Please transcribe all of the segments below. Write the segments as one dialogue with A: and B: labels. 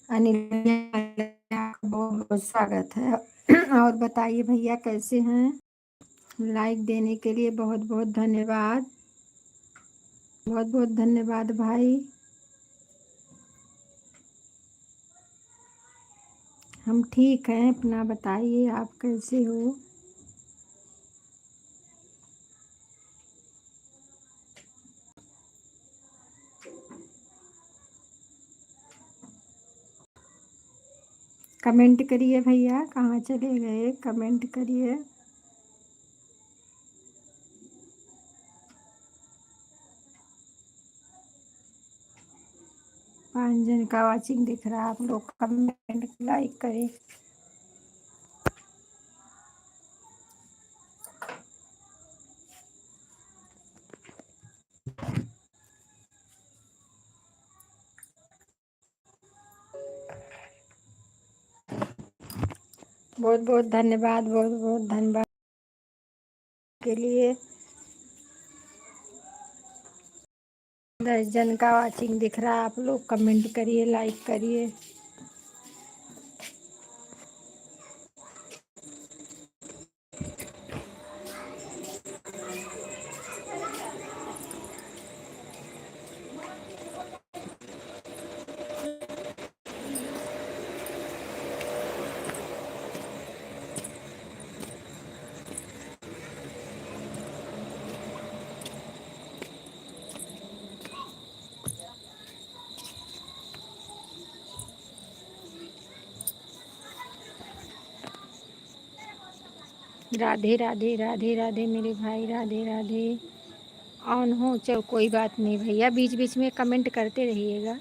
A: अनिल भैया, आपका बहुत बहुत स्वागत है। और बताइए भैया कैसे हैं? लाइक देने के लिए बहुत बहुत धन्यवाद। बहुत बहुत धन्यवाद भाई। हम ठीक हैं, अपना बताइए आप कैसे हो? कमेंट करिए भैया, कहाँ चले गए? कमेंट करिए। 5 जन का वाचिंग दिख रहा है, आप लोग कमेंट लाइक करें। बहुत बहुत धन्यवाद, बहुत बहुत धन्यवाद के लिए। 10 जन का वाचिंग दिख रहा है, आप लोग कमेंट करिए, लाइक करिए। राधे राधे राधे राधे मेरे भाई, राधे राधे। ऑन हो, चलो कोई बात नहीं भैया, बीच बीच में कमेंट करते रहिएगा।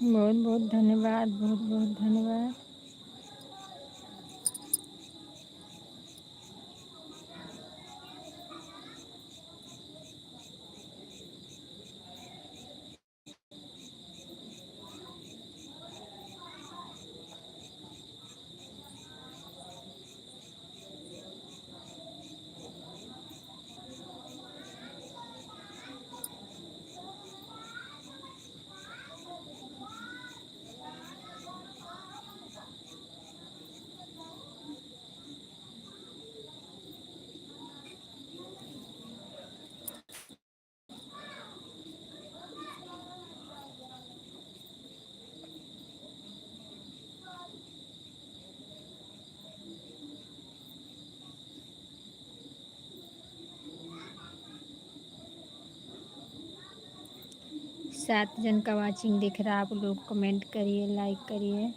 A: बहुत बहुत धन्यवाद, बहुत बहुत धन्यवाद। सात जन का वाचिंग दिख रहा है, आप लोग कमेंट करिए, लाइक करिए।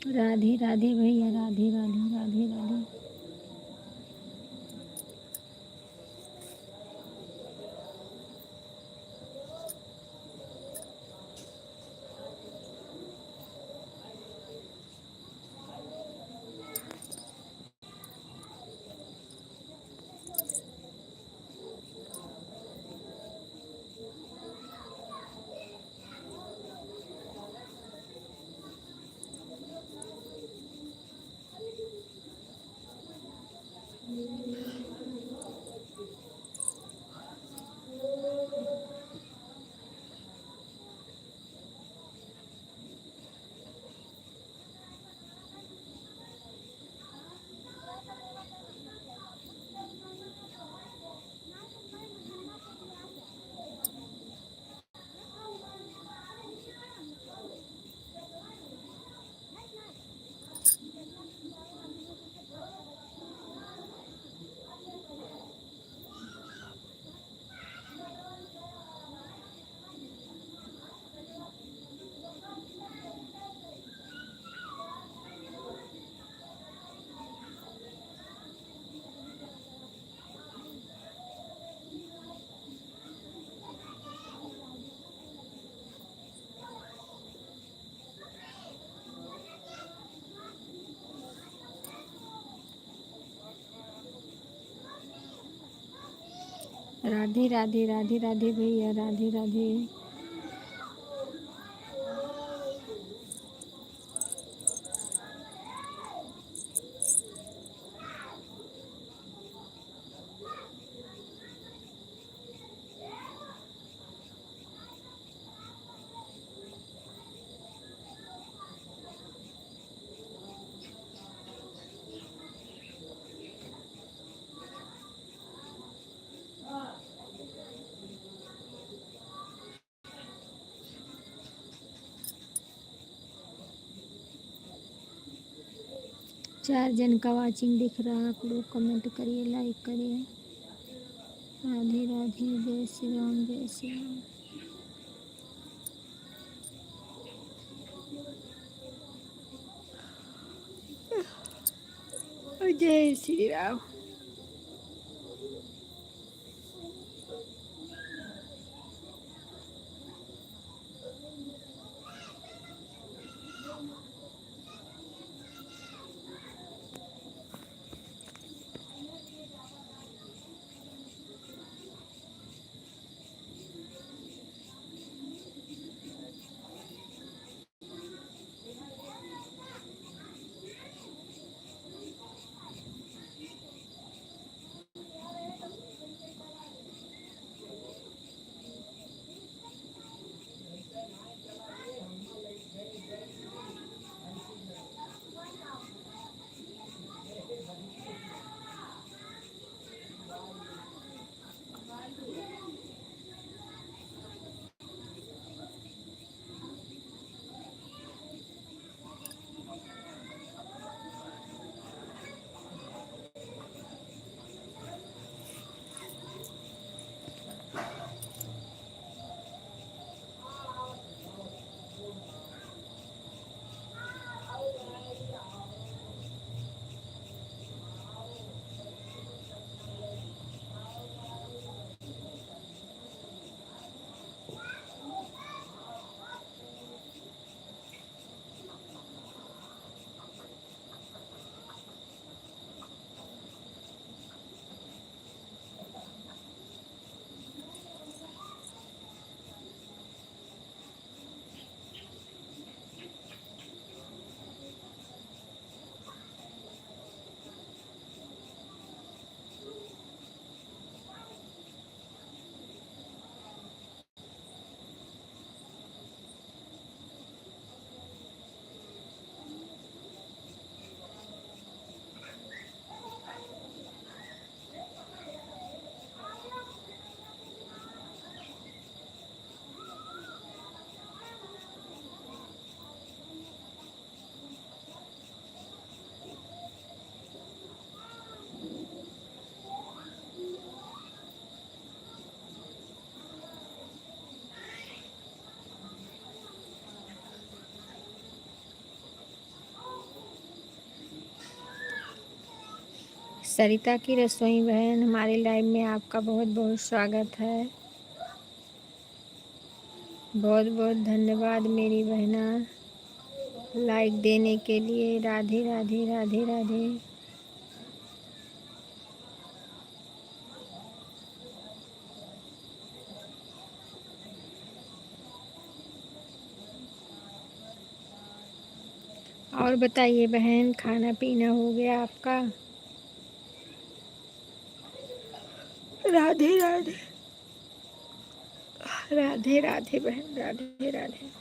A: राधे राधे भैया, राधे राधे राधे राधे। राधे राधे राधे राधे भैया, राधे राधे। चार जन का वाचिंग दिख रहा, आप लोग कमेंट करिए, लाइक करिए। राधे राधे, जय श्री राम, जय श्री राम। जय श्री राम। सरिता की रसोई बहन, हमारे लाइव में आपका बहुत बहुत स्वागत है। बहुत बहुत धन्यवाद मेरी बहना लाइक देने के लिए। राधे राधे राधे राधे। और बताइए बहन, खाना पीना हो गया आपका? राधे राधे राधे राधे बहन, राधे राधे।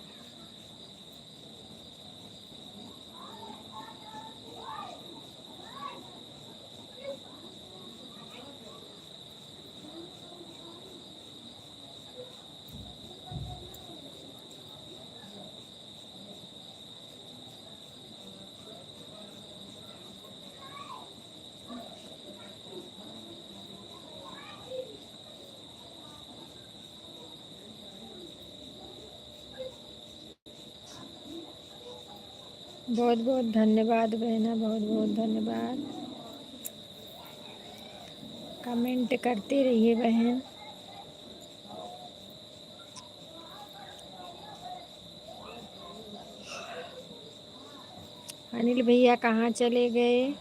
A: बहुत बहुत धन्यवाद बहना, बहुत बहुत धन्यवाद। कमेंट करते रहिए बहन। अनिल भैया कहाँ चले गए?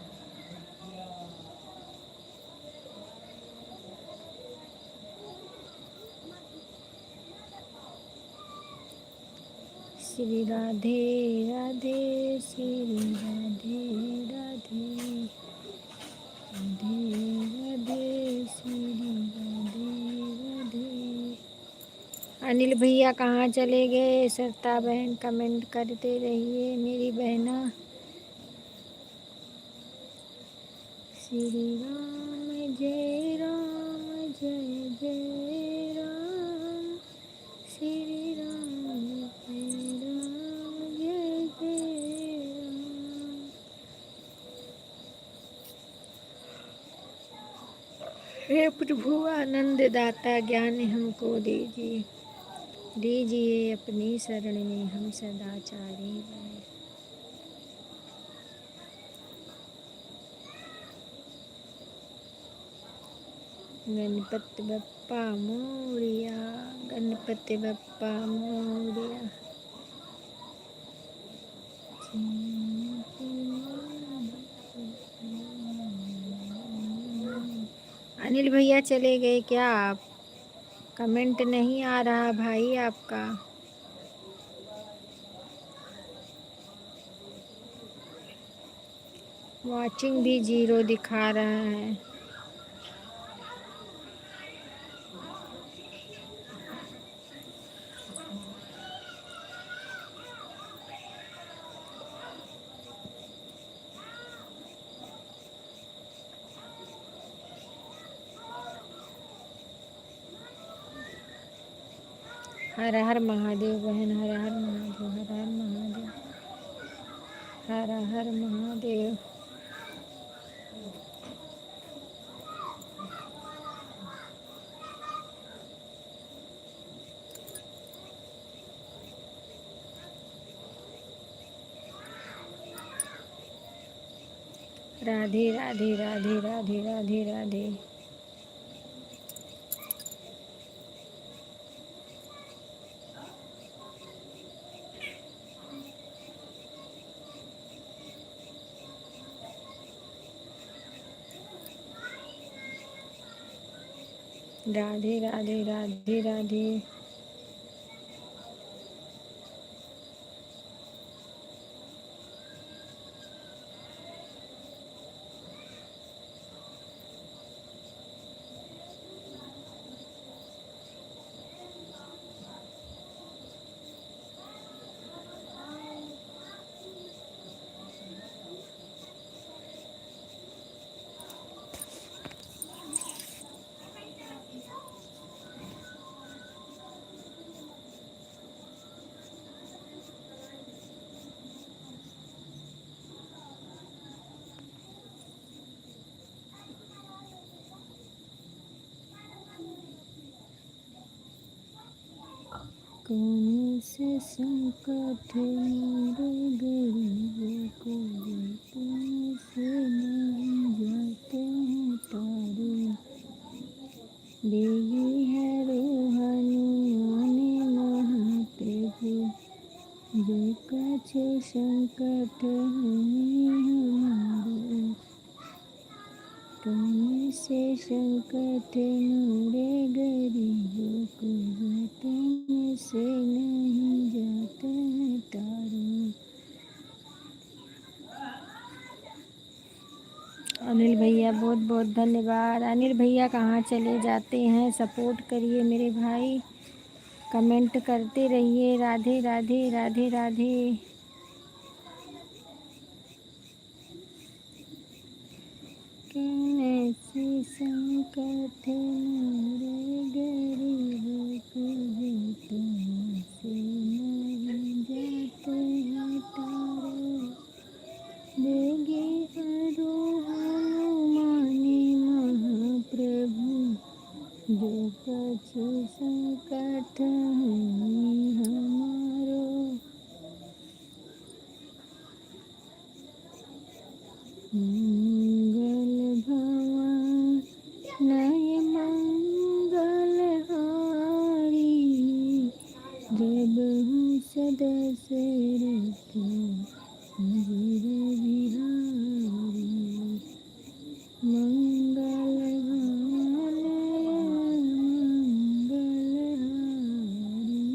A: श्री राधे राधे, श्री राधे राधे, राधे राधे, श्री राधे राधे। अनिल भैया कहाँ चले गए? सरिता बहन कमेंट करते रहिए मेरी बहना। श्री राम जय राम, जय जय राम। श्री राम जय राम, जय जय राम। हे प्रभु आनंद दाता, ज्ञान हमको दीजिए, दीजिए अपनी शरण में हम सदाचारी बने। गणपति बप्पा मोरिया, गणपति बप्पा मोरिया। अनिल भैया चले गए क्या आप? कमेंट नहीं आ रहा भाई आपका। वॉचिंग भी 0 दिखा रहा है। हर हर महादेव बहन, हर हर महादेव, हर हर महादेव, हर हर महादेव। राधे राधे राधे राधे राधे राधे। राधे राधे राधे राधे। कौन से संकट मोरे गरीब को तुमसे नहीं जाते संकट हमारो, तुमसे संकट मोरे गरीबों को, तुमसे नहीं जाता है तारो। अनिल भैया बहुत बहुत धन्यवाद। अनिल भैया कहाँ चले जाते हैं, सपोर्ट करिए मेरे भाई, कमेंट करते रहिए। राधे राधे राधे राधे। कैसे संकट मोरे गरीबों को, तुमसे नहीं जाते हैं तारो। देगी हरो हनुमानी महाप्रभु, जो कछु संकट हमारो। मंगल भवन नय मंगल हारी, जब हूँ सदा रख मंदिर बिहारी। मंगल भवन मंगल हारी,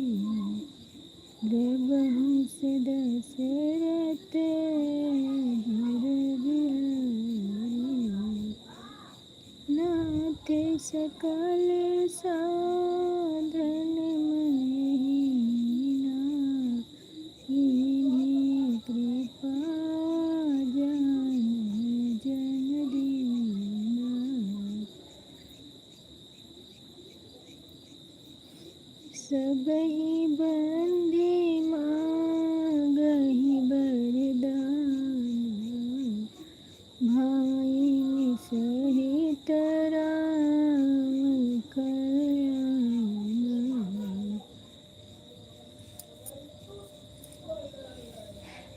A: जब हूँ सदा रख नाथ सकल साधन महीना, इन्हीं कृपा जान जन दीना। सबहि बंदी मांगहि वरदान, भाई सहित राम कल्याण।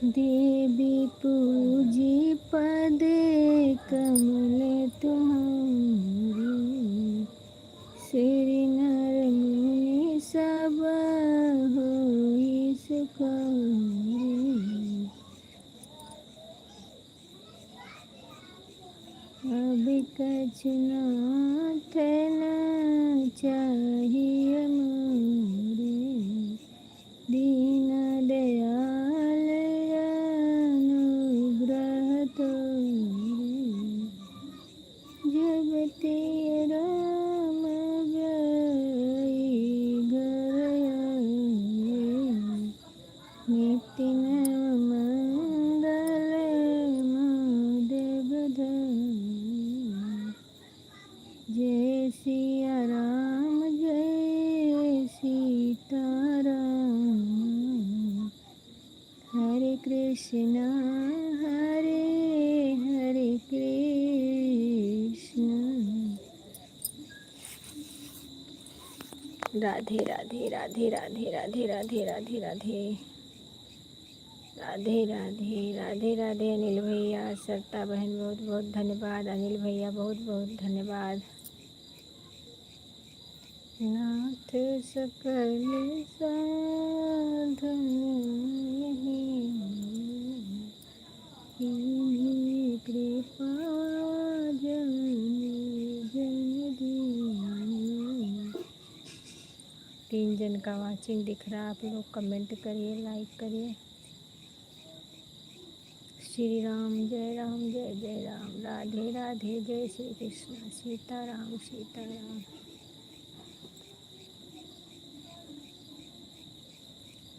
A: देवी पूजी पद कमल तुम्हारी, श्री नर मुनि सब होई सुखारी। अब कछु नाथ न चाहिए मोरे, दीन दयाल अनुग्रह तोरे। जब ते राम गई घर आए, नित्य नव मंगल मोदेव धाम। जय सिया राम जय सीताराम, हरे कृष्णा हरे हरे कृष्ण। राधे राधे राधे राधे राधे राधे राधे राधे राधे राधे राधे राधे। अनिल भैया, सरता बहन बहुत बहुत धन्यवाद। अनिल भैया बहुत बहुत धन्यवाद। नाथ सकल साधन इन्हीं कृपा जन दीना। 3 जन का वाचिंग दिख रहा है, आप लोग कमेंट करिए, लाइक करिए। श्री राम जय जय राम, राधे राधे जय श्री कृष्ण, सीताराम सीताराम।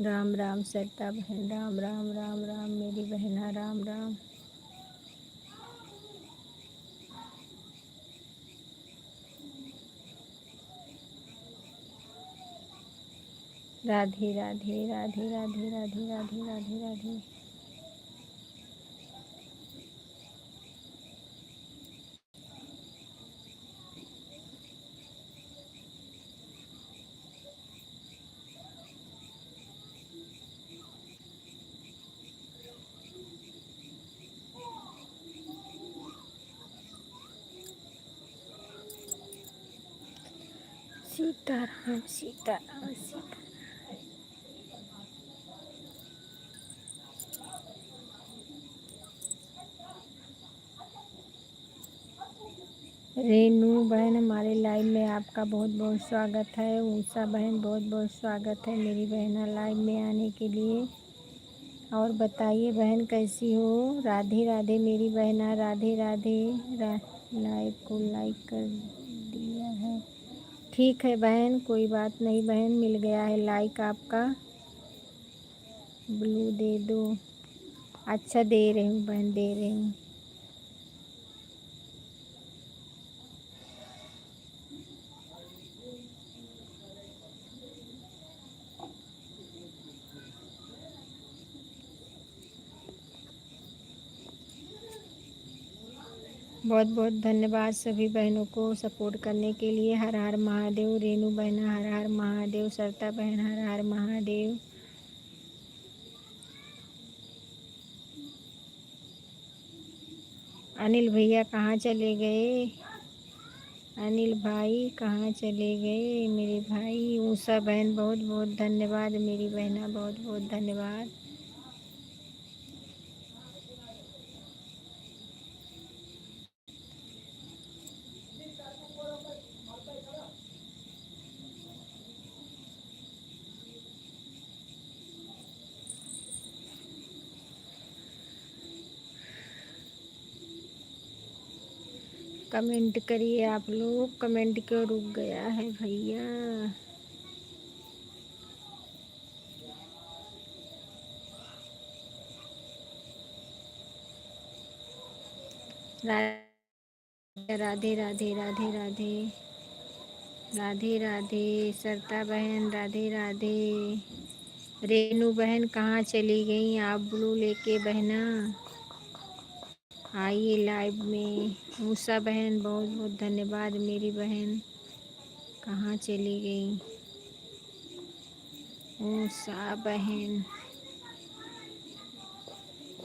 A: राम राम सरता बहन, राम राम राम राम मेरी बहना, राम राम। राधे राधे राधे राधे राधे राधे राधे राधे। सीताराम सीताराम सीताराम। रेनू बहन हमारे लाइव में आपका बहुत बहुत स्वागत है। उषा बहन बहुत बहुत स्वागत है मेरी बहना लाइव में आने के लिए। और बताइए बहन कैसी हो। राधे राधे मेरी बहना, राधे राधे। लाइव को लाइक कर दिया है, ठीक है बहन, कोई बात नहीं बहन, मिल गया है लाइक आपका। ब्लू दे दो। अच्छा दे रही हूँ बहन, दे रही हूँ। बहुत बहुत धन्यवाद सभी बहनों को सपोर्ट करने के लिए। हर हर महादेव। रेनू बहना हर हर महादेव। सरता बहन हर हर महादेव। अनिल भैया कहाँ चले गए। अनिल भाई कहाँ चले गए मेरे भाई। उषा बहन बहुत बहुत धन्यवाद मेरी बहना, बहुत बहुत धन्यवाद। कमेंट करिए आप लोग। कमेंट क्यों रुक गया है भैया। राधे राधे राधे राधे राधे राधे। सरता बहन राधे राधे। रेनू बहन कहाँ चली गई आप ब्लू लेके बहना। आइए लाइव में। उषा बहन बहुत बहुत धन्यवाद मेरी बहन। कहाँ चली गई उषा बहन।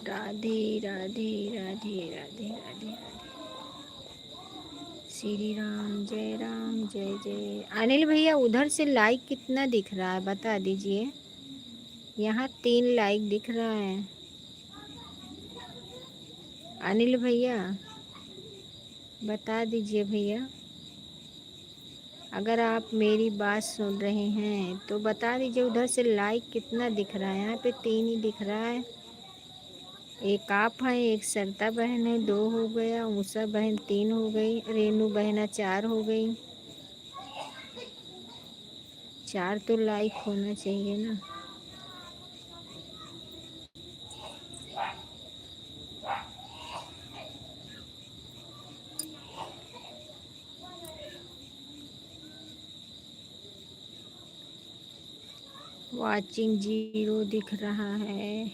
A: राधे राधे राधे राधे राधे राधे। श्री राम जय जय। अनिल भैया उधर से लाइक कितना दिख रहा है बता दीजिए। यहाँ 3 लाइक दिख रहा है। अनिल भैया बता दीजिए भैया। अगर आप मेरी बात सुन रहे हैं तो बता दीजिए उधर से लाइक कितना दिख रहा है। यहाँ पे 3 ही दिख रहा है। एक आप हैं, एक सरता बहन है, 2 हो गया। उषा बहन 3 हो गई। रेनू बहना 4 हो गई। 4 तो लाइक होना चाहिए ना। वाचिंग 0 दिख रहा है।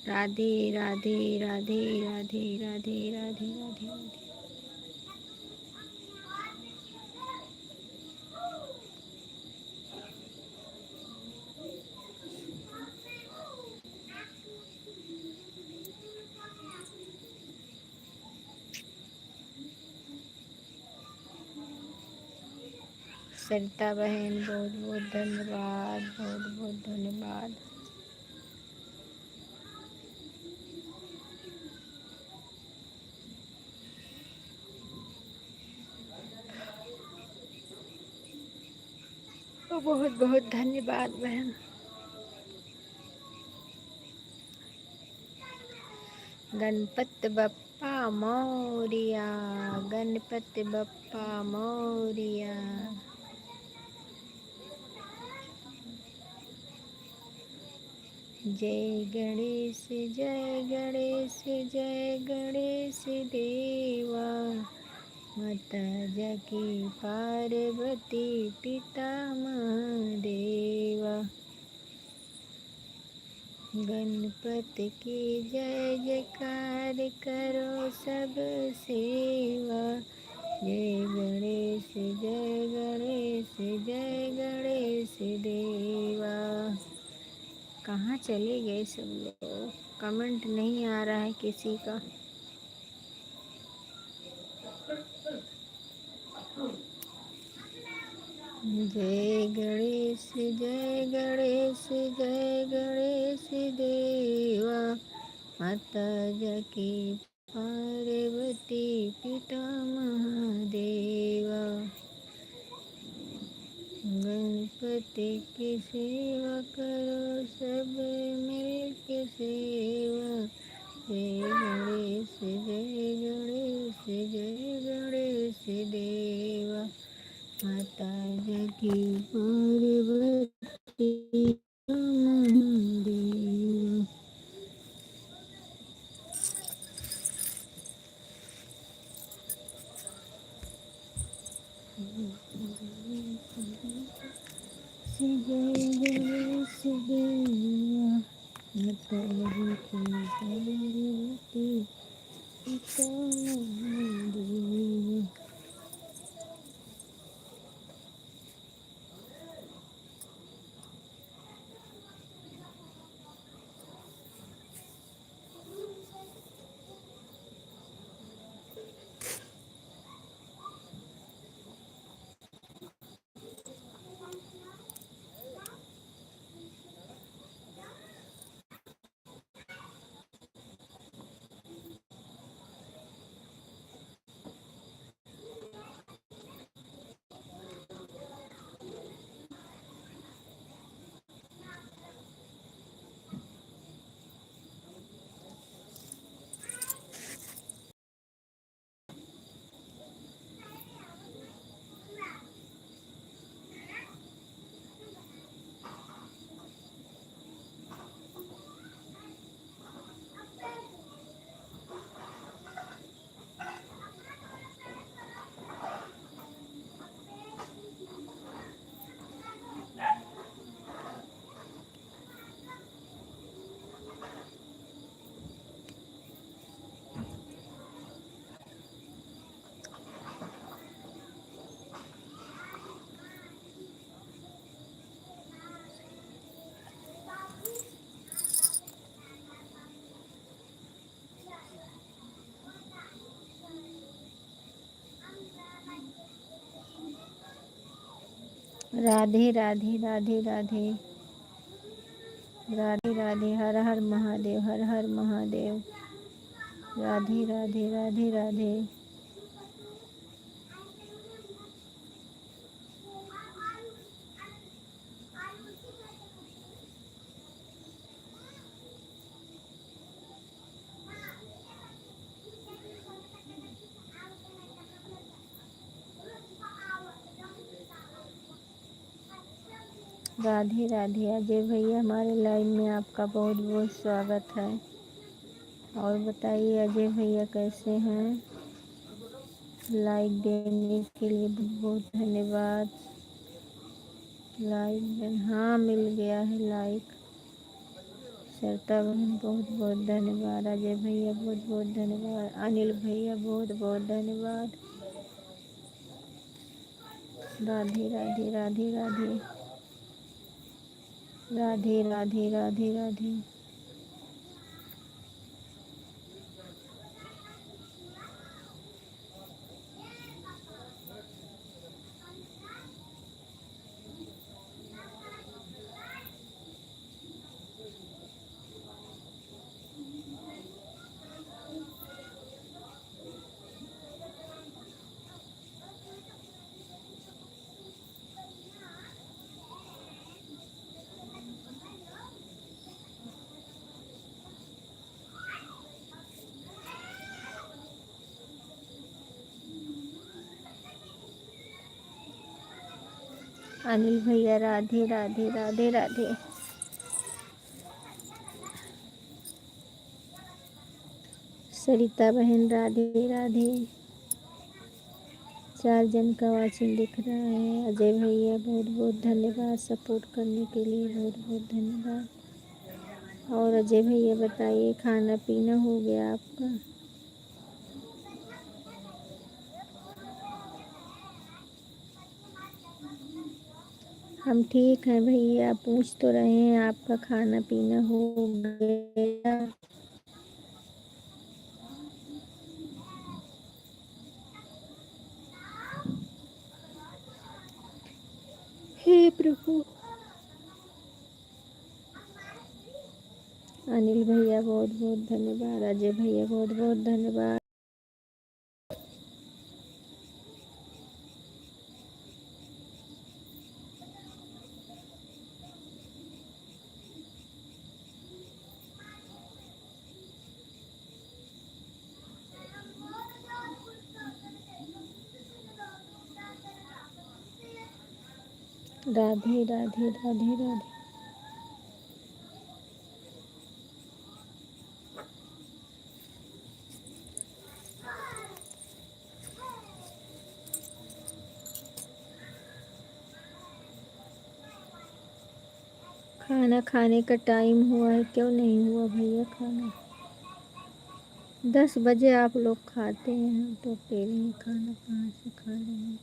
A: राधे राधे राधे राधे राधे राधे राधे राधे। सरिता बहन बहुत बहुत धन्यवाद, बहुत बहुत धन्यवाद। बहुत बहुत धन्यवाद बहन। गणपति बप्पा मोरिया। गणपति बप्पा मोरिया। जय गणेश जय गणेश जय गणेश देवा। माता जकी पार्वती पिता महादेवा। गणपति की जय जयकार करो सब सेवा। जय गणेश जय गणेश जय गणेश देवा। कहाँ चले गए सब लोग। कमेंट नहीं आ रहा है किसी का। जय गणेश जय गणेश जय गणेश देवा। माता जकी पार्वती पिता महादेवा। गणपति की सेवा करो सब मिल के सेवा। जय गणेश जय गणेश जय गणेश देवा। माता जगी पार्वती महादेवा। जय गणेश देवा। माता जगी पार्वती पिता महादेवा। राधे राधे राधे राधे राधे राधे। हर हर महादेव हर हर महादेव। राधे राधे राधे राधे। राधे राधे। अजय भैया हमारे लाइव में आपका बहुत बहुत स्वागत है। और बताइए अजय भैया कैसे हैं। लाइक देने के लिए बहुत बहुत धन्यवाद। लाइक हाँ मिल गया है लाइक। सरता बहन बहुत बहुत धन्यवाद। अजय भैया बहुत बहुत धन्यवाद। अनिल भैया बहुत बहुत धन्यवाद। राधे राधे राधे राधे राधे राधे राधे राधे। अनिल भैया राधे राधे राधे राधे। सरिता बहन राधे राधे। 4 जन का वाचन दिख रहा है। अजय भैया बहुत बहुत धन्यवाद सपोर्ट करने के लिए। बहुत बहुत धन्यवाद। और अजय भैया बताइए खाना पीना हो गया आपका। हम ठीक हैं भैया। पूछ तो रहे हैं आपका खाना पीना हो गया। हे प्रभु। अनिल भैया बहुत बहुत धन्यवाद, अजय भैया बहुत बहुत धन्यवाद। राधे राधे राधे राधे। खाना खाने का टाइम हुआ है, क्यों नहीं हुआ भैया खाना? 10 बजे आप लोग खाते हैं, हम तो अकेले ही खाना कहाँ से खा रहे हैं?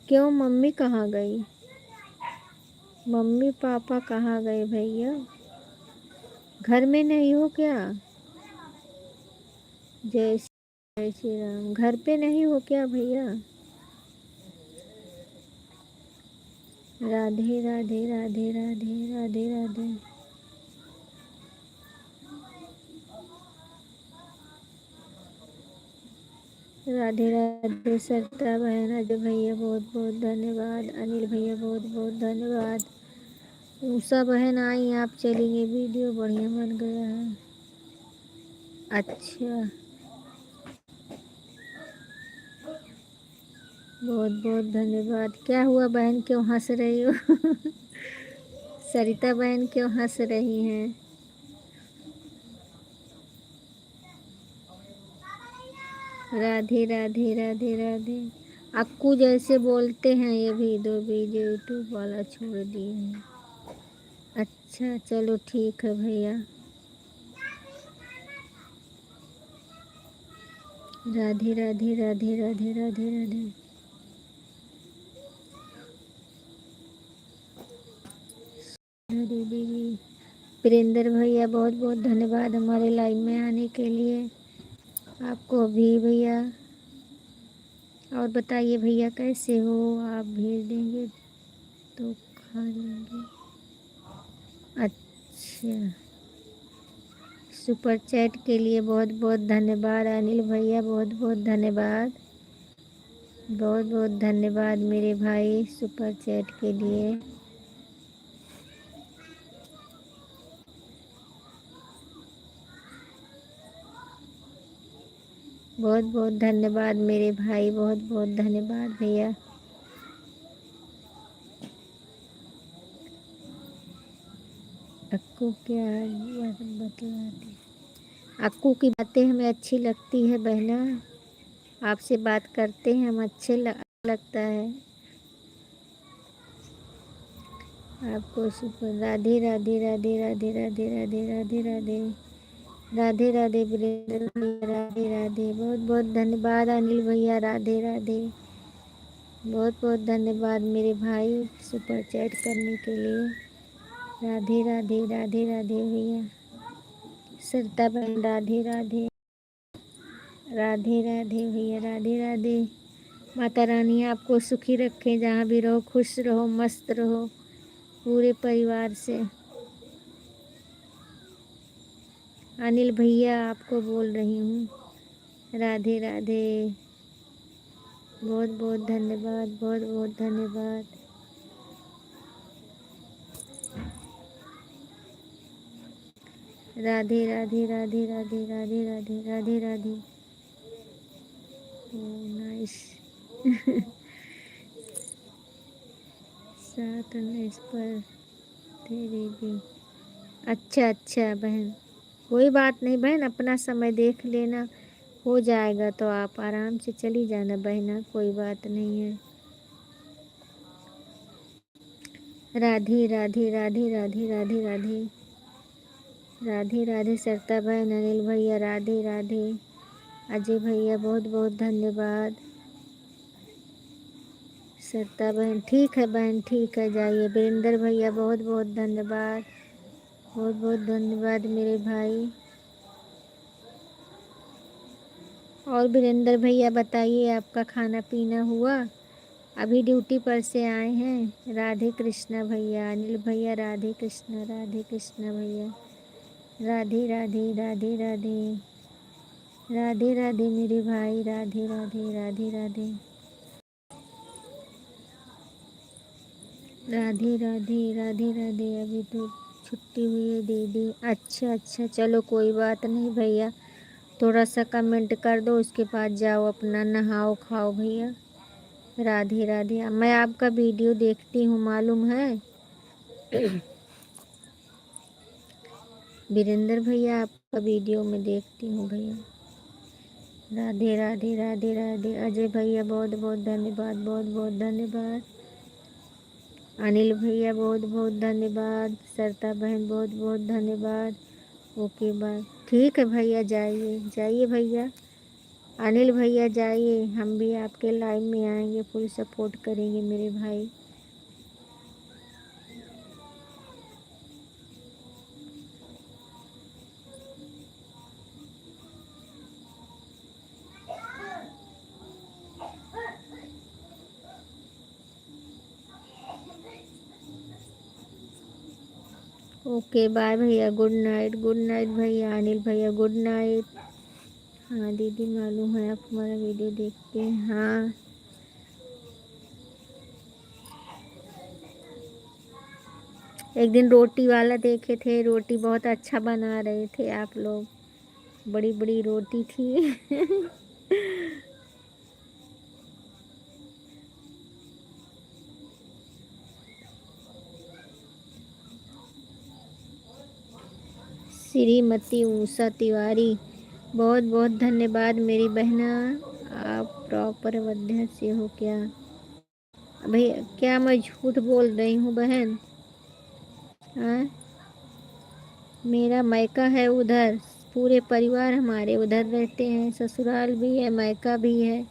A: क्यों मम्मी कहाँ गई? मम्मी पापा कहाँ गए भैया? घर में नहीं हो क्या? जय श्री राम। घर पे नहीं हो क्या भैया? राधे राधे राधे राधे राधे राधे। राधे राधे सरिता बहन, अजय भैया बहुत बहुत धन्यवाद, अनिल भैया बहुत बहुत धन्यवाद। उषा बहन आई, आप चलेंगे, वीडियो बढ़िया बन गया है। अच्छा, बहुत बहुत धन्यवाद। क्या हुआ बहन, क्यों हंस रही हो? सरिता बहन क्यों हंस रही हैं? राधे राधे राधे राधे। अक्कू जैसे बोलते हैं ये भी दो वीडियो यूट्यूब वाला छोड़ दिए हैं। अच्छा चलो ठीक है भैया। राधे राधे राधे राधे राधे राधे। दीदी वीरेंद्र भैया बहुत बहुत धन्यवाद हमारे लाइव में आने के लिए, आपको भी भैया। और बताइए भैया कैसे हो? आप भेज देंगे तो खा लेंगे। अच्छा, सुपर चैट के लिए बहुत बहुत धन्यवाद अनिल भैया, बहुत बहुत धन्यवाद, बहुत बहुत धन्यवाद मेरे भाई सुपर चैट के लिए। बहुत बहुत धन्यवाद मेरे भाई, बहुत बहुत धन्यवाद भैया। अक्कू क्या बतलाती? अक्कू की बातें हमें अच्छी लगती है बहना, आपसे बात करते हैं हम, अच्छे लगता है आपको। सुपर राधे राधे राधे राधे राधे राधे राधे राधे राधे राधे वीरेंद्र भैया, राधे राधे, बहुत बहुत धन्यवाद अनिल भैया, राधे राधे, बहुत बहुत धन्यवाद मेरे भाई सुपर चैट करने के लिए। राधे राधे राधे राधे भैया। सरिता बहन राधे राधे राधे राधे भैया, राधे राधे। माता रानी आपको सुखी रखें, जहाँ भी रहो खुश रहो, मस्त रहो पूरे परिवार से। अनिल भैया आपको बोल रही हूँ, राधे राधे, बहुत बहुत धन्यवाद, बहुत बहुत धन्यवाद। राधे राधे राधे राधे राधे राधे राधे राधे। नाइस। 7 19 पर तेरी भी। अच्छा अच्छा बहन, कोई बात नहीं बहन, अपना समय देख लेना, हो जाएगा तो आप आराम से चली जाना बहना, कोई बात नहीं है। राधे राधे राधे राधे राधे राधे राधे राधे सरिता बहन, अनिल भैया राधे राधे, अजय भैया बहुत बहुत धन्यवाद। सरिता बहन ठीक है बहन, ठीक है जाइए। वीरेंद्र भैया बहुत बहुत धन्यवाद, बहुत बहुत धन्यवाद मेरे भाई। और वीरेंद्र भैया बताइए, आपका खाना पीना हुआ? अभी ड्यूटी पर से आए हैं। राधे कृष्णा भैया, अनिल भैया राधे कृष्णा भैया। राधे राधे राधे राधे राधे राधे मेरे भाई, राधे राधे राधे राधे राधे राधे राधे राधे। अभी तो छुट्टी हुई है दीदी। अच्छा अच्छा, चलो कोई बात नहीं भैया, थोड़ा सा कमेंट कर दो, उसके बाद जाओ अपना नहाओ खाओ भैया। राधे राधे। मैं आपका वीडियो देखती हूँ, मालूम है वीरेंद्र भैया, आपका वीडियो मैं देखती हूँ भैया। राधे राधे राधे राधे। अजय भैया बहुत बहुत धन्यवाद, बहुत बहुत धन्यवाद। अनिल भैया बहुत बहुत धन्यवाद। सरता बहन बहुत बहुत धन्यवाद। Okay bye. ठीक है भैया, जाइए जाइए भैया। अनिल भैया जाइए, हम भी आपके लाइव में आएंगे, फुल सपोर्ट करेंगे मेरे भाई। ओके बाय भैया, गुड नाइट भैया। अनिल भैया गुड नाइट। हाँ दीदी मालूम है, आप हमारा वीडियो देखते हैं। हाँ एक दिन रोटी वाला देखे थे, रोटी बहुत अच्छा बना रहे थे आप लोग, बड़ी बड़ी रोटी थी श्रीमती उषा तिवारी बहुत बहुत धन्यवाद मेरी बहना। आप प्रॉपर अयोध्या से हो क्या? भैया क्या मैं झूठ बोल रही हूँ बहन? हाँ मेरा मायका है उधर, पूरे परिवार हमारे उधर रहते हैं, ससुराल भी है मायका भी है।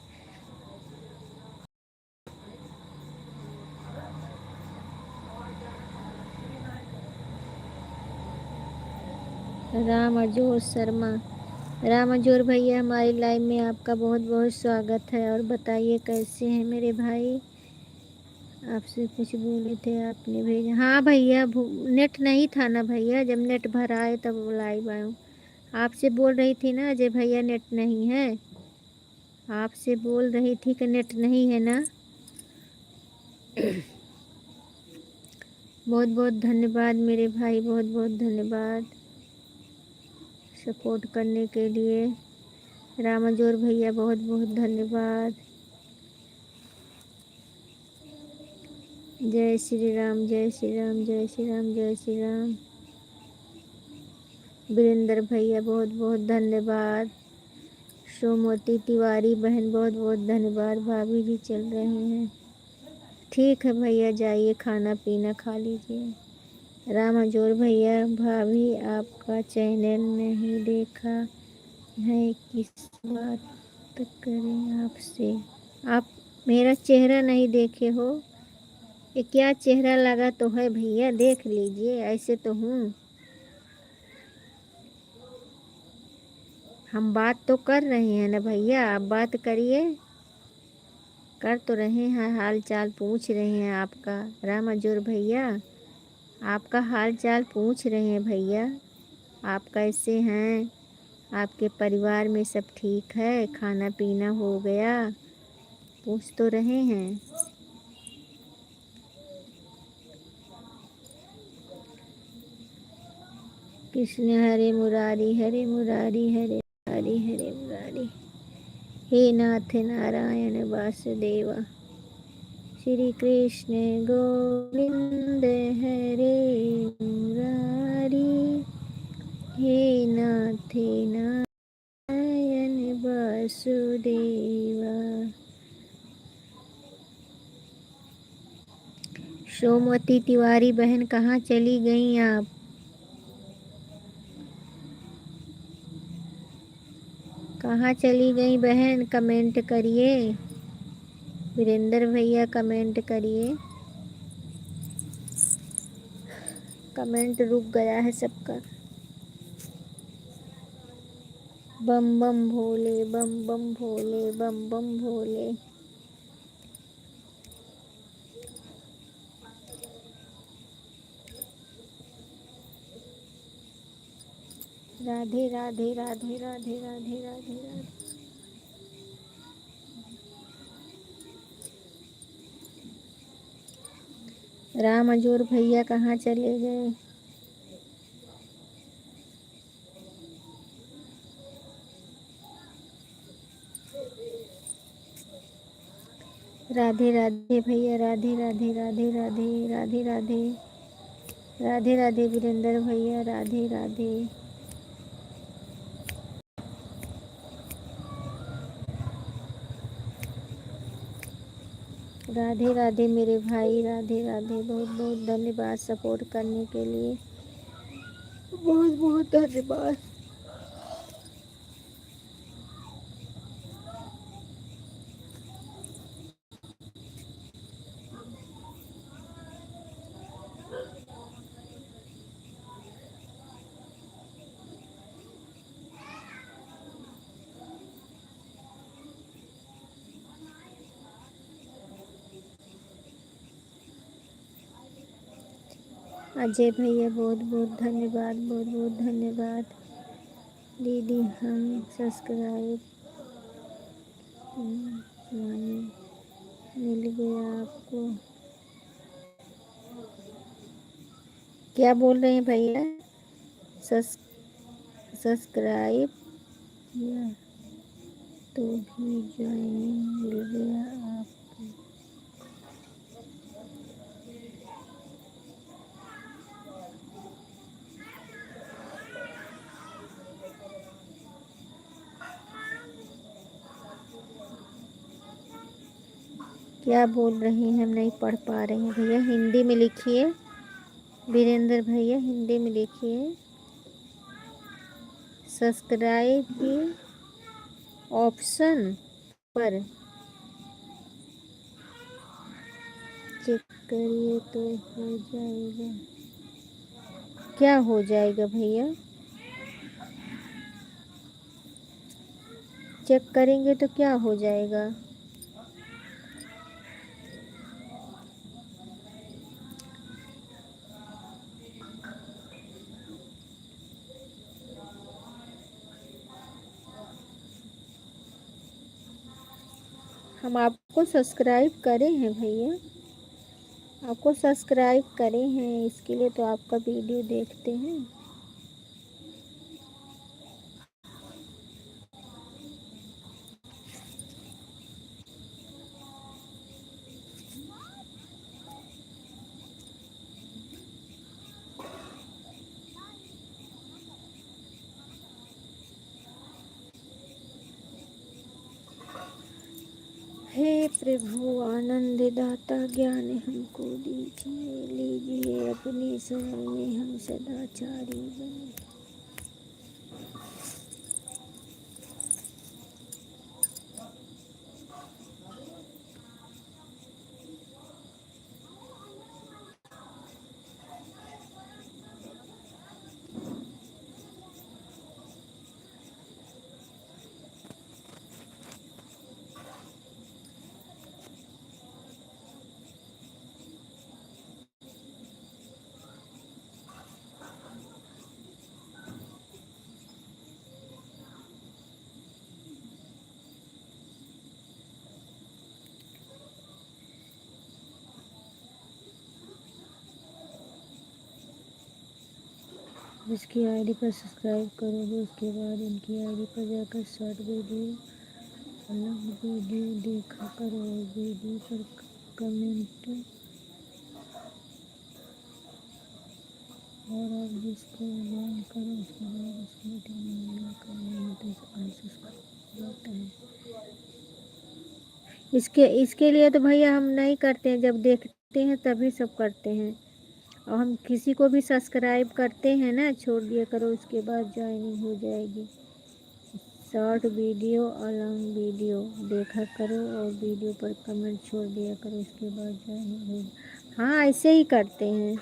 A: राम अजोर शर्मा, राम अजोर भैया हमारी लाइव में आपका बहुत बहुत स्वागत है। और बताइए कैसे हैं मेरे भाई? आपसे कुछ बोले थे, आपने भेजा। हाँ भैया नेट नहीं था ना भैया, जब नेट भरा है तब लाइव आया हूँ। आपसे बोल रही थी ना अजय भैया नेट नहीं है, आपसे बोल रही थी कि नेट नहीं है ना। बहुत बहुत धन्यवाद मेरे भाई, बहुत बहुत धन्यवाद सपोर्ट करने के लिए। रामाजोर भैया बहुत बहुत धन्यवाद। जय श्री राम जय श्री राम जय श्री राम जय श्री राम। वीरेंद्र भैया बहुत बहुत धन्यवाद। सोमवती तिवारी बहन बहुत बहुत धन्यवाद। भाभी जी चल रहे हैं। ठीक है भैया, जाइए खाना पीना खा लीजिए। रामाजोर भैया, भाभी आपका चैनल नहीं देखा है, किस बात करें आपसे? आप मेरा चेहरा नहीं देखे हो? ये क्या चेहरा लगा तो है भैया, देख लीजिए, ऐसे तो हूँ। हम बात तो कर रहे हैं ना भैया, आप बात करिए। कर तो रहे हैं, हाल चाल पूछ रहे हैं आपका। राम अजूर भैया आपका हाल चाल पूछ रहे हैं भैया, आप कैसे हैं? आपके परिवार में सब ठीक है? खाना पीना हो गया? पूछ तो रहे हैं। कृष्ण हरे मुरारी हरे मुरारी हरे मुरारी हरे मुरारी। हे नाथ नारायण वासुदेवा, श्री कृष्ण गोविंद हरे मुरारी। हे नाथ नारायण वासुदेवा। सोमवती तिवारी बहन कहाँ चली गई आप? कहाँ चली गई बहन? कमेंट करिए। वीरेंद्र भैया कमेंट करिए। कमेंट रुक गया है सबका। बम बम भोले, बम बम भोले, बम बम भोले। राधे राधे राधे राधे राधे राधे राधे। राम अजोर भैया कहाँ चले गए? राधे राधे भैया, राधे राधे राधे राधे राधे राधे राधे राधे वीरेंद्र भैया, राधे राधे। राधे राधे मेरे भाई, राधे राधे। बहुत बहुत धन्यवाद सपोर्ट करने के लिए, बहुत बहुत धन्यवाद। अजय भैया बहुत बहुत धन्यवाद, बहुत बहुत धन्यवाद। दीदी हम सब्सक्राइब माने मिल गया आपको। क्या बोल रहे हैं भैया? सब्सक्राइब किया तो भी ज्वाइनिंग मिल गया आपको। क्या बोल रही हैं? हम नहीं पढ़ पा रहे हैं भैया, हिंदी में लिखिए। वीरेंद्र भैया हिंदी में लिखिए। सब्सक्राइब की ऑप्शन पर चेक करिए तो हो जाएगा। क्या हो जाएगा भैया? चेक करेंगे तो क्या हो जाएगा? हम आपको सब्सक्राइब करे हैं भैया, आपको सब्सक्राइब करे हैं, इसके लिए तो आपका वीडियो देखते हैं। हे प्रभु आनंद दाता ज्ञान हमको दीजिए, लीजिए अपनी शरण में हम सदाचारी बने। जिसकी आईडी पर सब्सक्राइब करोगे उसके बाद उनकी आईडी पर जाकर शॉर्ट वीडियो अलग वीडियो देखा करो, वीडियो पर कमेंट और आप जिसको ज्वाइन करो उसके बाद उसकी मीटिंग करने अनसब्सक्राइब है। इसके लिए तो भैया हम नहीं करते हैं, जब देखते हैं तभी सब करते हैं। और हम किसी को भी सब्सक्राइब करते हैं ना, छोड़ दिया करो उसके बाद ज्वाइनिंग हो जाएगी। शॉर्ट वीडियो और लॉन्ग वीडियो देखा करो और वीडियो पर कमेंट छोड़ दिया करो, उसके बाद ज्वाइनिंग हो। हाँ ऐसे ही करते हैं,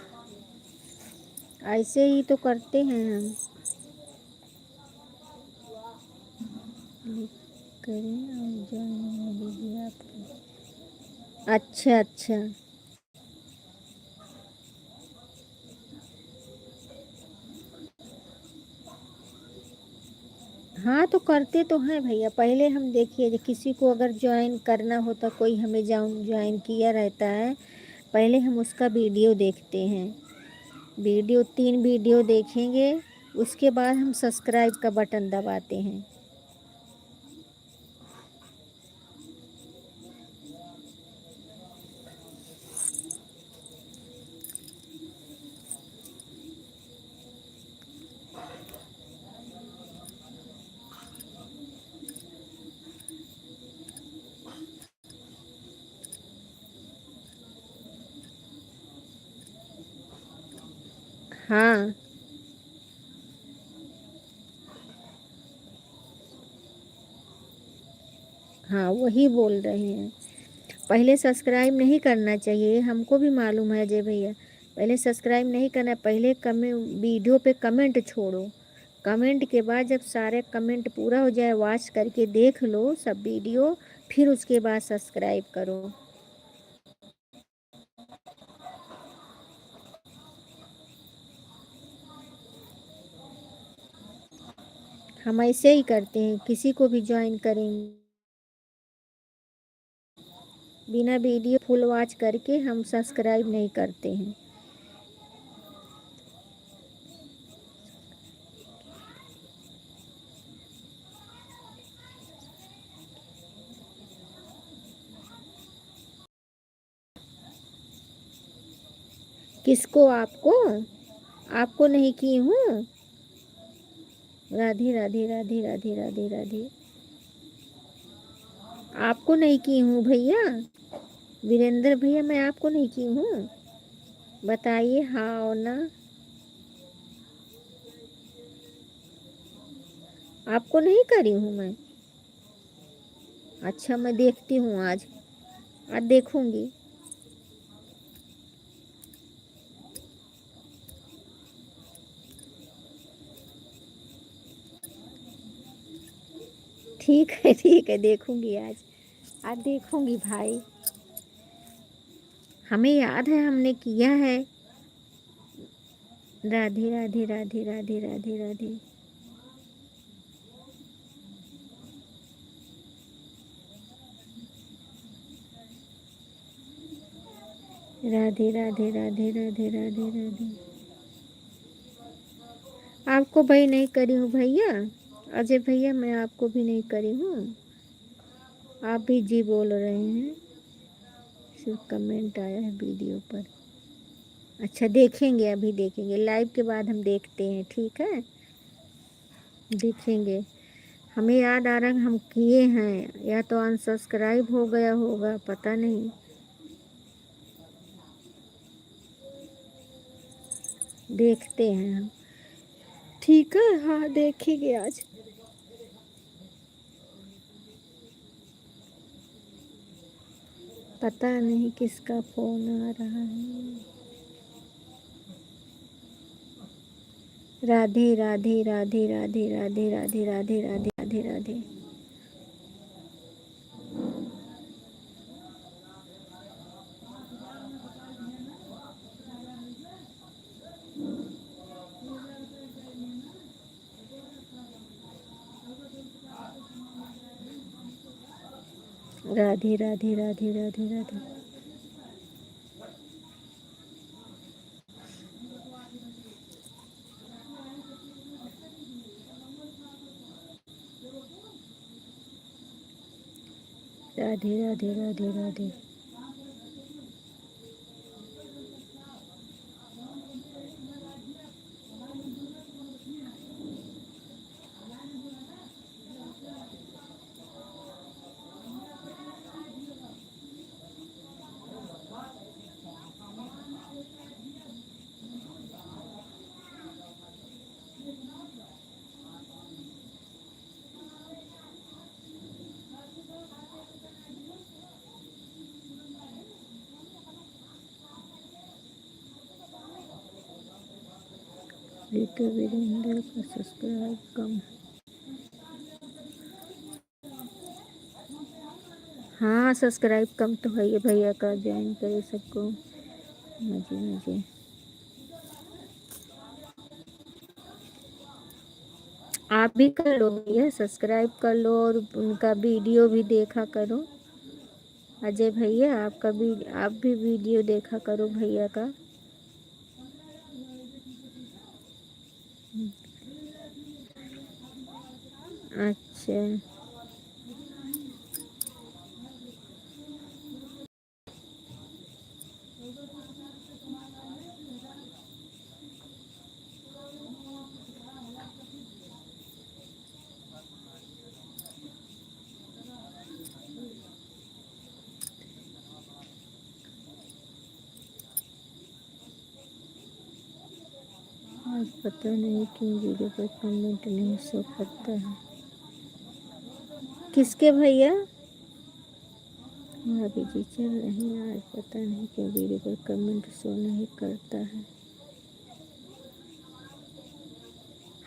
A: ऐसे ही तो करते हैं हम। क्लिक करें और ज्वाइनिंग दीजिए आपको। अच्छा अच्छा हाँ तो करते तो हैं भैया। पहले हम देखिए जो किसी को अगर ज्वाइन करना होता, कोई हमें ज्वाइन किया रहता है, पहले हम उसका वीडियो देखते हैं। वीडियो 3 वीडियो देखेंगे, उसके बाद हम सब्सक्राइब का बटन दबाते हैं। हाँ हाँ वही बोल रहे हैं। पहले सब्सक्राइब नहीं करना चाहिए, हमको भी मालूम है अजय भैया। पहले सब्सक्राइब नहीं करना, पहले वीडियो पे कमेंट छोड़ो। कमेंट के बाद जब सारे कमेंट पूरा हो जाए, वॉच करके देख लो सब वीडियो, फिर उसके बाद सब्सक्राइब करो। हम ऐसे ही करते हैं, किसी को भी ज्वाइन करेंगे बिना वीडियो फुल वॉच करके हम सब्सक्राइब नहीं करते हैं। किसको? आपको? आपको नहीं की हूँ। राधे राधे राधे राधे राधे राधे। आपको नहीं की हूँ भैया, वीरेंद्र भैया, मैं आपको नहीं की हूँ। बताइए हाँ और ना। आपको नहीं करी हूँ मैं? अच्छा मैं देखती हूँ आज देखूंगी। ठीक है देखूंगी आज देखूंगी भाई। हमें याद है, हमने किया है। राधे राधे राधे राधे राधे राधे। राधे राधे राधे राधे राधे राधे। आपको भाई नहीं करी हूँ भैया, अजय भैया मैं आपको भी नहीं करी हूँ। आप भी जी बोल रहे हैं, सिर्फ कमेंट आया है वीडियो पर। अच्छा देखेंगे, अभी देखेंगे, लाइव के बाद हम देखते हैं, ठीक है देखेंगे। हमें याद आ रहा है हम किए हैं, या तो अनसब्सक्राइब हो गया होगा, पता नहीं। देखते हैं हम, ठीक है हाँ देखेंगे आज। पता नहीं किसका फ़ोन आ रहा है। राधे राधे राधे राधे राधे राधे राधे राधे राधे राधे। राधे राधे राधे राधे राधे। राधे राधे राधे राधे। ऋतु वीरेंद्र का सब्सक्राइब कम। हाँ सब्सक्राइब कम तो है, ये भैया का ज्वाइन करे सबको। मजे मजे। आप भी कर लो भैया, सब्सक्राइब कर लो और उनका वीडियो भी देखा करो। अजय भैया आपका भी, आप भी वीडियो देखा करो भैया का। अच्छा, आज पता नहीं क्यों वीडियो पर कमेंट नहीं शो करता है। किसके भैया? अभी जी चल रही है, आज पता नहीं क्यों वीडियो पर कमेंट शो नहीं करता है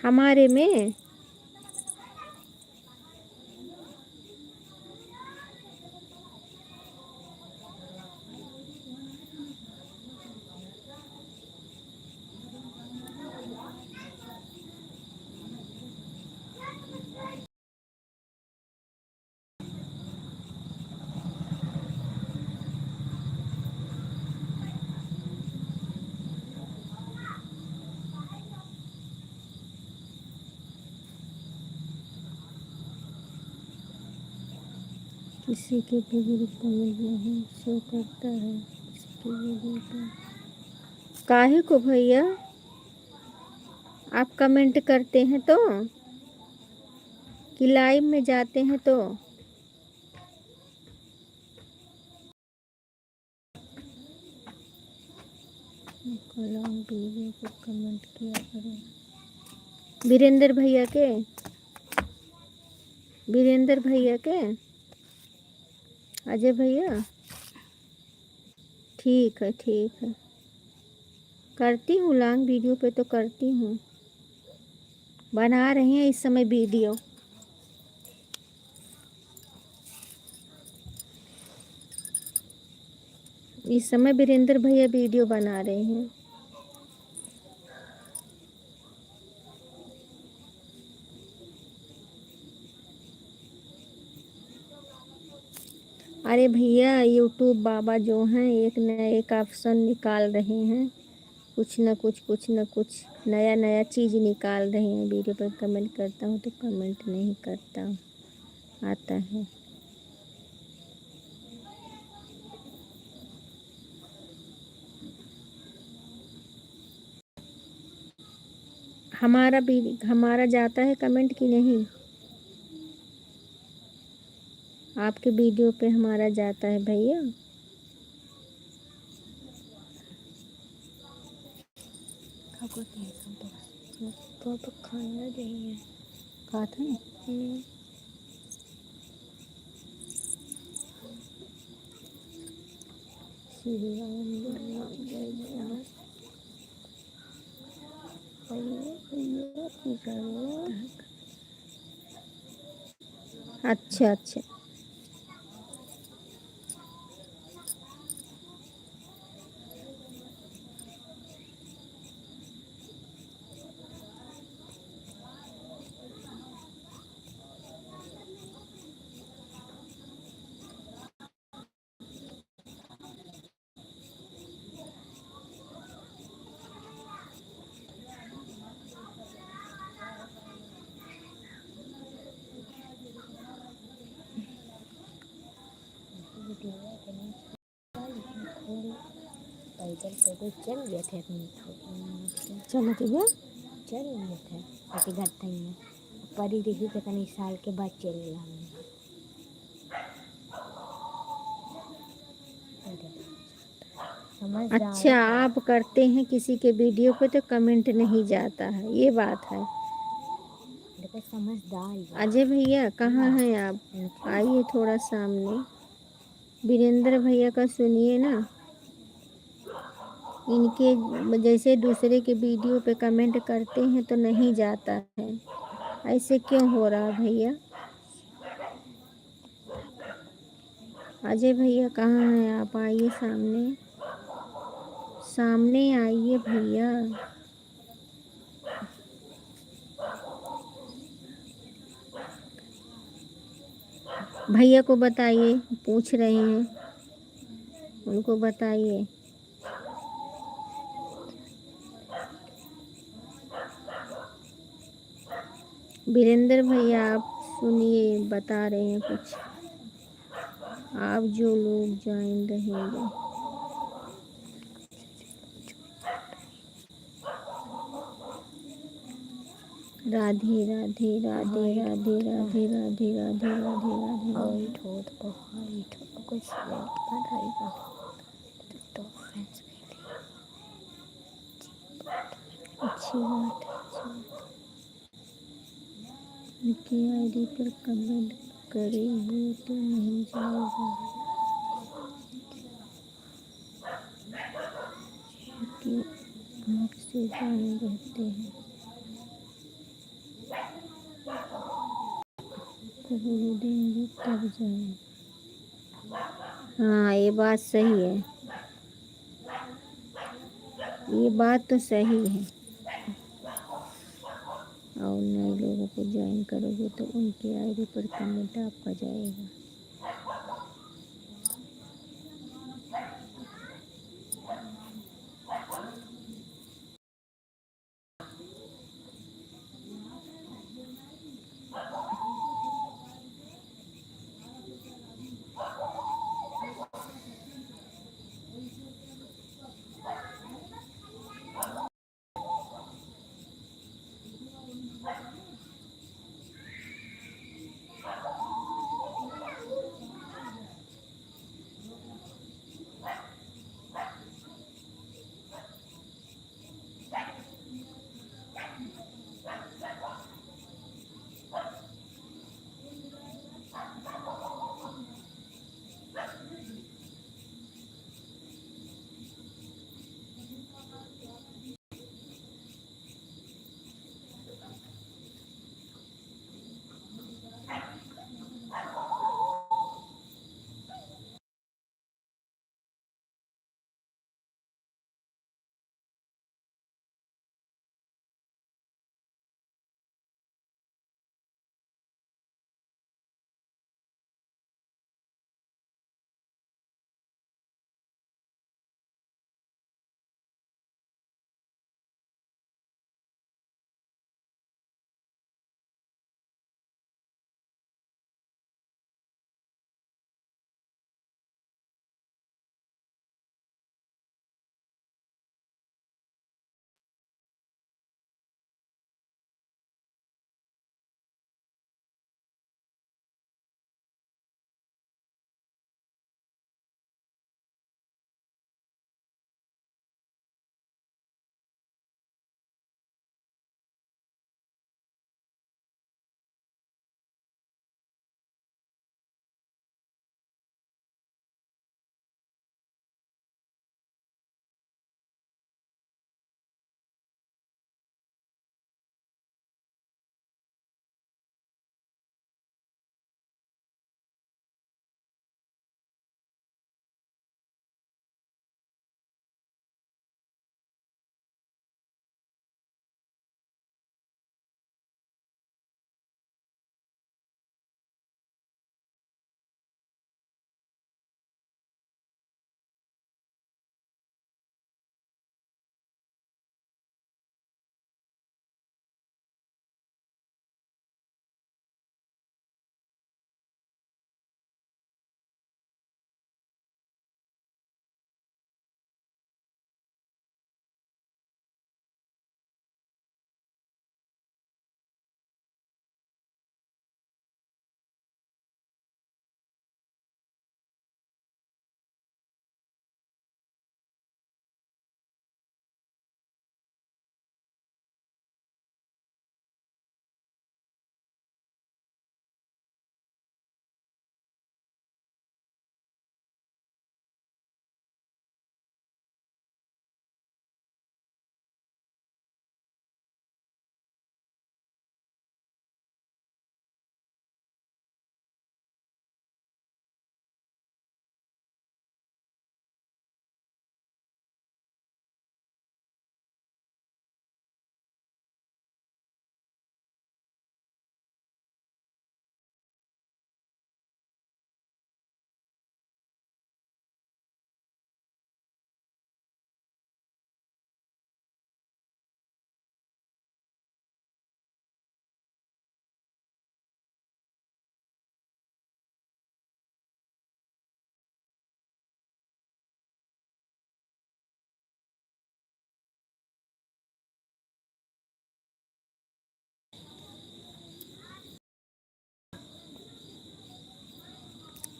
A: हमारे में। किसी के वीडियो कमेंट नहीं शो करता है, किसी के वीडियो पर। काहे को भैया? आप कमेंट करते हैं तो, कि लाइव में जाते हैं तो? वीडियो पर कमेंट किया करो। वीरेंद्र भैया के, वीरेंद्र भैया के, अजय भैया, ठीक है ठीक है, करती हूँ लॉन्ग वीडियो पे तो करती हूँ। बना रहे हैं इस समय वीडियो। इस समय वीरेंद्र भैया वीडियो बना रहे हैं। अरे भैया यूट्यूब बाबा जो हैं एक न एक ऑप्शन निकाल रहे हैं, कुछ न कुछ नया नया चीज़ निकाल रहे हैं। वीडियो पर कमेंट करता हूँ तो कमेंट नहीं करता, आता है। हमारा जाता है कमेंट कि नहीं? आपके वीडियो पे हमारा जाता है भैया? तो खाना नहीं है, खाते हैं। अच्छा अच्छा, पैदल चल गए थे अपनी, चल गया, चल गए थे ऐसे घर में परी देखी तो कहीं साल के बाद चल गया। अच्छा, आप करते हैं किसी के वीडियो पे तो कमेंट नहीं जाता है, ये बात है। समझदार अजय भैया कहाँ हैं आप? आइए थोड़ा सामने। वीरेंद्र भैया का सुनिए ना, इनके जैसे दूसरे के वीडियो पे कमेंट करते हैं तो नहीं जाता है, ऐसे क्यों हो रहा भैया? अजय भैया कहाँ हैं आप? आइए सामने, सामने आइए भैया। भैया को बताइए, पूछ रहे हैं, उनको बताइए। वीरेंद्र भैया आप सुनिए, बता रहे हैं कुछ, आप जो लोग ज्वाइन रहेंगे। राधे राधे राधे राधे राधे राधे राधे राधे राधे कुछ अच्छी बात है। उनकी आईडी पर कमेंट करेंगे तो नहीं जाएगा, क्योंकि आपसे ज्वाइन रहते हैं। बोल देंगे तब जाए। हाँ ये बात सही है, ये बात तो सही है। और नए लोगों को ज्वाइन करोगे तो उनके आईडी पर कमेंट आपका जाएगा।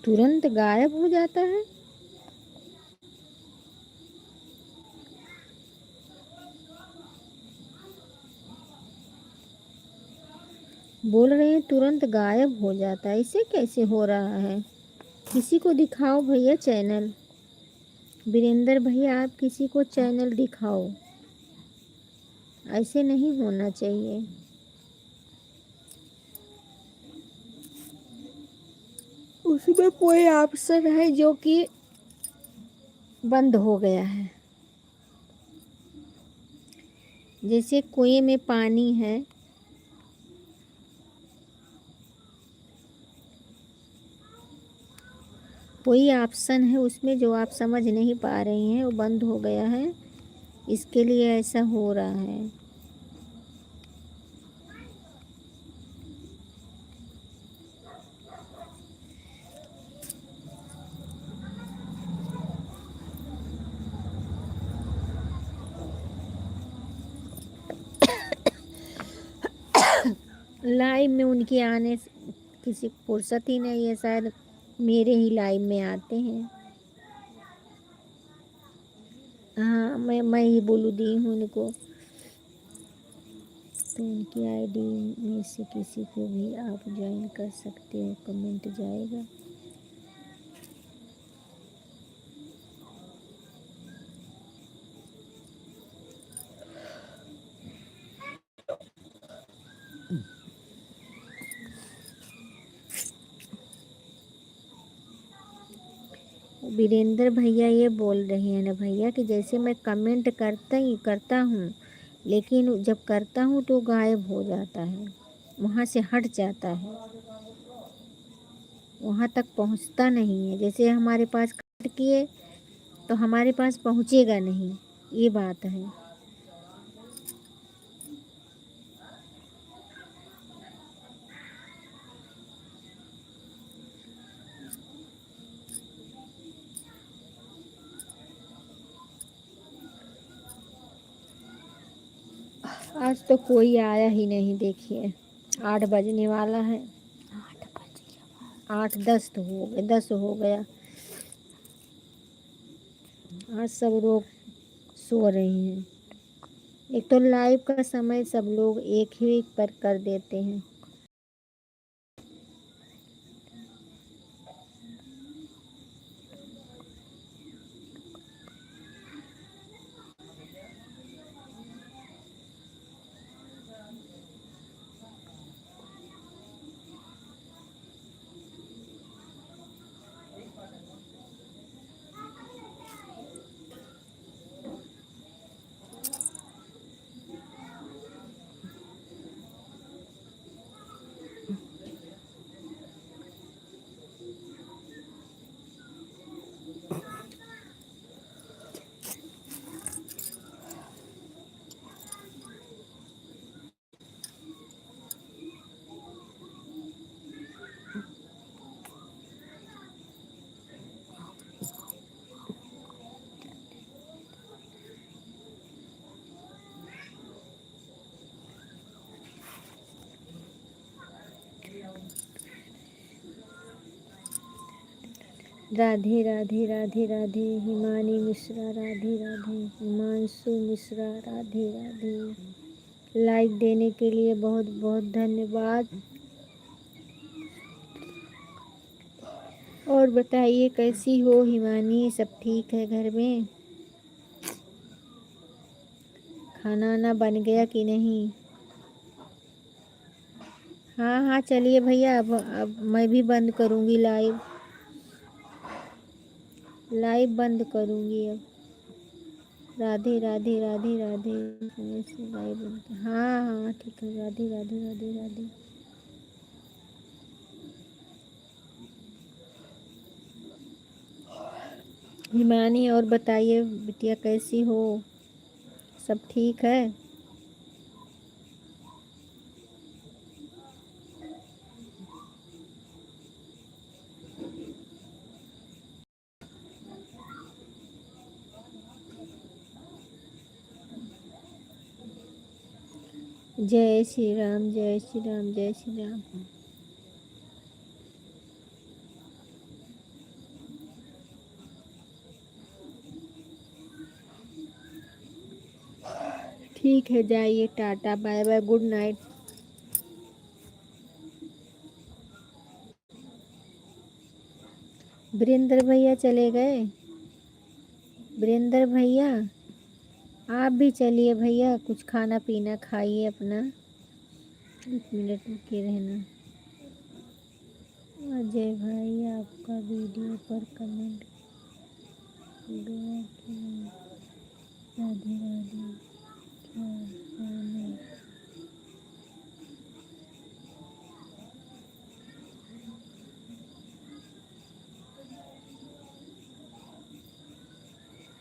A: तुरंत गायब हो जाता है। बोल रहे हैं तुरंत गायब हो जाता है, इसे कैसे हो रहा है? किसी को दिखाओ भैया चैनल। वीरेंद्र भैया आप किसी को चैनल दिखाओ, ऐसे नहीं होना चाहिए। उसमें कोई ऑप्शन है जो कि बंद हो गया है। जैसे कुएं में पानी है, कोई ऑप्शन है उसमें जो आप समझ नहीं पा रही हैं, वो बंद हो गया है, इसके लिए ऐसा हो रहा है। लाइव में उनके आने से किसी को फुर्सत ही नहीं है, शायद मेरे ही लाइव में आते हैं। हाँ, मैं ही बोलू दी हूँ उनको, तो उनकी आईडी में से किसी को भी आप ज्वाइन कर सकते हो, कमेंट जाएगा। वीरेंद्र भैया ये बोल रहे हैं ना भैया कि जैसे मैं कमेंट करता हूँ, लेकिन जब करता हूँ तो गायब हो जाता है, वहाँ से हट जाता है, वहाँ तक पहुँचता नहीं है। जैसे हमारे पास कमेंट किए तो हमारे पास पहुँचेगा नहीं, ये बात है। आज तो कोई आया ही नहीं, देखिए 8 बजने वाला है, 8:10 तो हो गए, 10 हो गया। आज सब लोग सो रहे हैं। एक तो लाइव का समय सब लोग एक ही पर कर देते हैं। राधे राधे राधे राधे। हिमानी मिश्रा राधे राधे। हिमांशु मिश्रा राधे राधे। लाइक देने के लिए बहुत बहुत धन्यवाद। और बताइए कैसी हो हिमानी, सब ठीक है घर में? खाना ना बन गया कि नहीं? हाँ हाँ चलिए भैया, अब मैं भी बंद करूँगी लाइव, लाइव बंद करूँगी अब। राधे राधे राधे राधे। लाइव, हाँ हाँ ठीक है। राधे राधे राधे राधे। हिमानी और बताइए बिटिया कैसी हो, सब ठीक है? जय श्री राम, जय श्री राम, जय श्री राम। ठीक है, जाइए, tata, bye bye, good night. Virendra भैया चले गए। वीरेंद्र भैया आप भी चलिए भैया, कुछ खाना पीना खाइए अपना। 1 मिनट रुके रहना। अजय भाई आपका वीडियो पर कमेंट गया कि राधे राधे क्या है?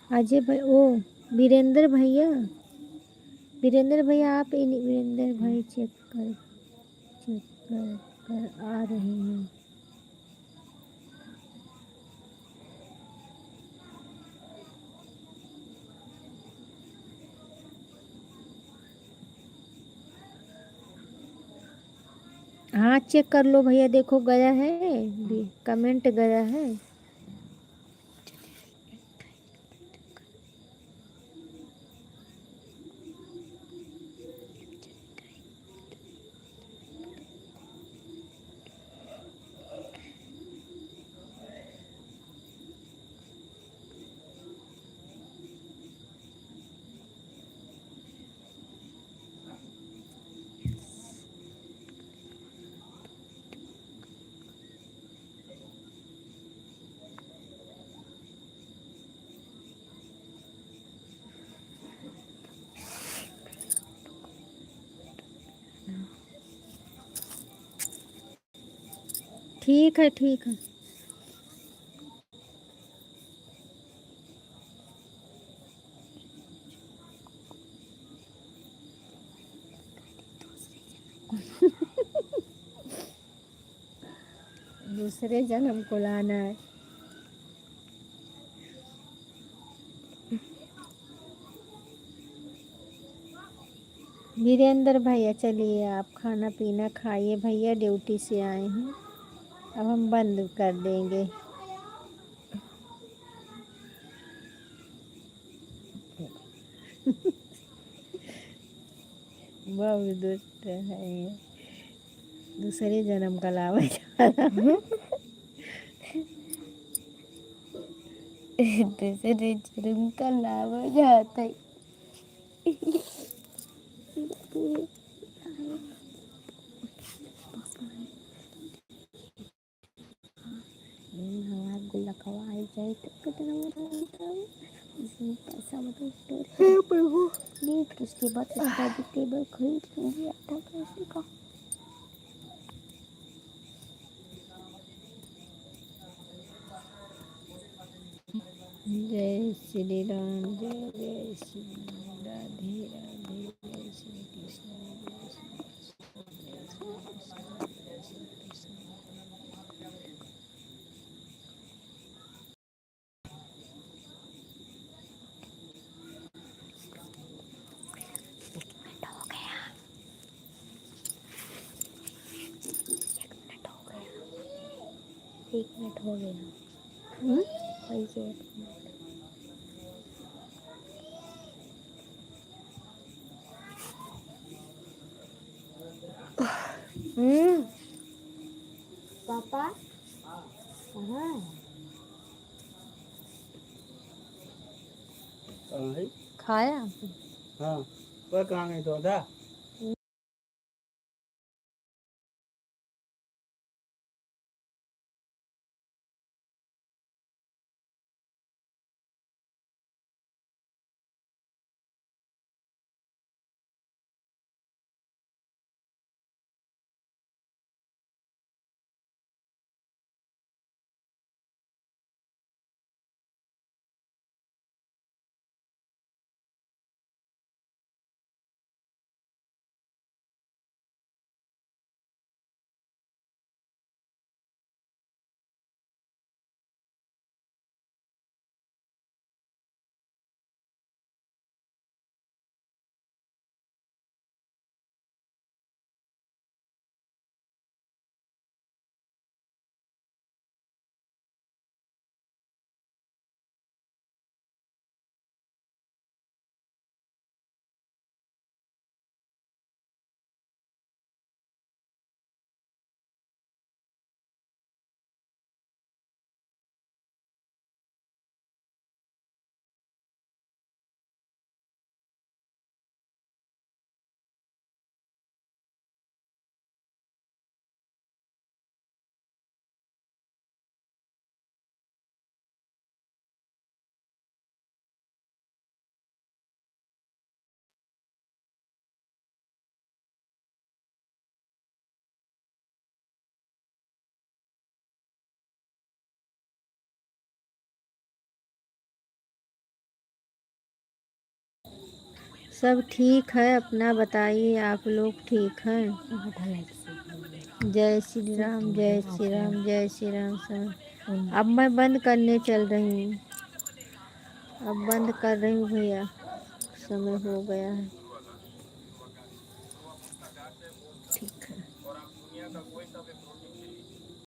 A: अजय भाई, ओ वीरेंद्र भैया आप इन वीरेंद्र भाई चेक कर आ रहे हैं। हाँ चेक कर लो भैया, देखो गया है, कमेंट गया है। ठीक है, ठीक है। दूसरे जन्म को लाना है। वीरेंद्र भैया चलिए, आप खाना पीना खाइए भैया, ड्यूटी से आए हैं, अब हम बंद कर देंगे। बहुत दुष्ट है ये, दूसरे जन्म का लावा जा रहा। दूसरे जन्म का लावा जाता है। गुल्ला खवाई जाए तो कितना मजा, इसमें पैसा मतलब स्टोर प्रभु नहीं, फिर उसके बाद स्टडी टेबल खरीद लिया था कैसे का। जय श्री राम, जय जय श्री राम, राधे राधे, जय श्री कृष्ण, जय श्री हो गया, 1 मिनट हो गया, 1 मिनट हो गया। वैसे पापा कहाँ है? खाया? हाँ, वह कहाँ गई तो था? सब ठीक है, अपना बताइए, आप लोग ठीक हैं? जय श्री राम, जय श्री राम, जय श्री राम। सब अब मैं बंद करने चल रही हूँ, अब बंद कर रही हूँ भैया, समय हो गया है।